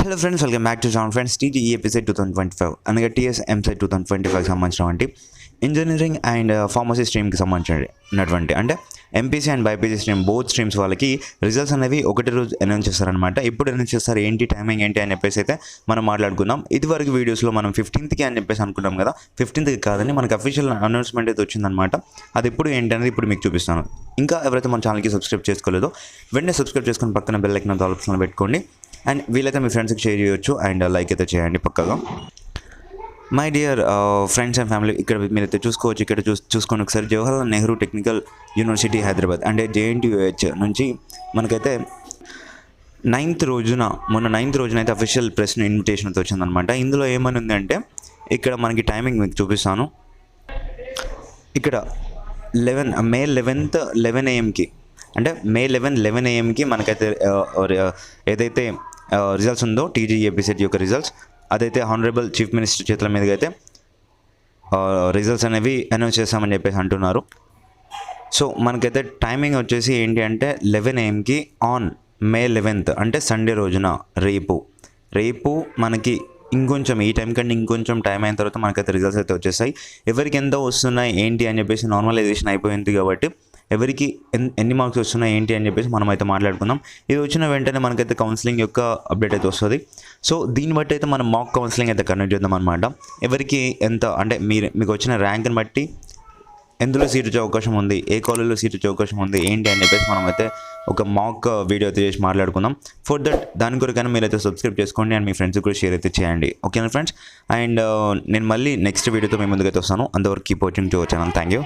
Hello friends, welcome back to channel friends. TGE episode 2025 అనగా TS EAMCET 2025 సంబంధించినటువంటి engineering and pharmacy స్ట్రీమ్కి సంబంధించినటువంటి అంటే MPC and BiPC stream both streams వాళ్ళకి results అనేవి ఒకటి రోజు అనౌన్స్ చేస్తారనమాట. ఇప్పుడు అనౌన్స్ చేస్తారు, ఏంటి టైమింగ్ ఏంటి అని చెప్పేసి అయితే మనం మాట్లాడుకుందాం. ఇదివరకు వీడియోస్లో మనం 15th అని చెప్పేసి అనుకున్నాం కదా, 15th కాదని మనకు అఫీషియల్ అనౌన్స్మెంట్ అయితే వచ్చిందనమాట. అది ఇప్పుడు ఏంటి అనేది ఇప్పుడు మీకు చూపిస్తాను. ఇంకా ఎవరైతే మన ఛానల్కి సబ్స్క్రైబ్ చేసుకోలేదో వెంటనే సబ్స్క్రైబ్ చేసుకుని పక్కన బెల్ ఐకాన్ ఆప్షన్లో పెట్టుకోండి. అండ్ వీలైతే మీ ఫ్రెండ్స్కి షేర్ చేయొచ్చు అండ్ లైక్ అయితే చేయండి పక్కగా. My dear friends and family, ఇక్కడ మీరైతే చూసుకోవచ్చు. ఇక్కడ చూసుకొని ఒకసారి జవహర్లాల్ నెహ్రూ టెక్నికల్ యూనివర్సిటీ హైదరాబాద్ అంటే JNTUH నుంచి మనకైతే మొన్న 9th రోజున అయితే అఫీషియల్ ప్రెస్ ఇన్విటేషన్ అయితే వచ్చిందనమాట. ఇందులో ఏమని ఉంది అంటే ఇక్కడ మనకి టైమింగ్ మీకు చూపిస్తాను. ఇక్కడ May 11th 11 AM అంటే May 11 AM మనకైతే ఏదైతే రిజల్ట్స్ ఉందో టీజీఈ ఎపిసెట్ యొక్క రిజల్ట్స్, అదైతే హానరబుల్ చీఫ్ మినిస్టర్ చేతుల మీదుగా అయితే రిజల్ట్స్ అనేవి అనౌన్స్ చేస్తామని చెప్పేసి అంటున్నారు. సో మనకైతే టైమింగ్ వచ్చేసి ఏంటి అంటే 11 AM ఆన్ May 11th అంటే సండే రోజున రేపు మనకి ఇంకొంచెం ఈ టైం కంటే ఇంకొంచెం టైం అయిన తర్వాత మనకైతే రిజల్ట్స్ అయితే వచ్చేసాయి. ఎవరికి ఎంత వస్తున్నాయి ఏంటి అని చెప్పేసి నార్మలైజేషన్ అయిపోయింది కాబట్టి ఎవరికి ఎన్ని మార్క్స్ వస్తున్నాయి ఏంటి అని చెప్పేసి మనం అయితే మాట్లాడుకుందాం. ఇది వచ్చిన వెంటనే మనకైతే కౌన్సిలింగ్ యొక్క అప్డేట్ అయితే వస్తుంది. సో దీన్ని బట్టి అయితే మనం మాక్ కౌన్సిలింగ్ అయితే కండక్ట్ చేద్దాం అనమాట. ఎవరికి ఎంత అంటే మీకు వచ్చిన ర్యాంక్ని బట్టి ఎందులో సీట్ వచ్చే అవకాశం ఉంది, ఏ కాలేజ్లో సీట్ వచ్చే అవకాశం ఉంది ఏంటి అని చెప్పేసి మనం అయితే ఒక మాక్ వీడియో అయితే చేసి మాట్లాడుకుందాం. ఫర్ దట్ దాని కొరకైనా మీరైతే సబ్స్క్రైబ్ చేసుకోండి అండ్ మీ ఫ్రెండ్స్కి కూడా షేర్ అయితే చేయండి. ఓకేనా ఫ్రెండ్స్? అండ్ నేను మళ్ళీ నెక్స్ట్ వీడియోతో మీ ముందుకైతే వస్తాను. అంతవరకు keep watching to our channel. Thank you.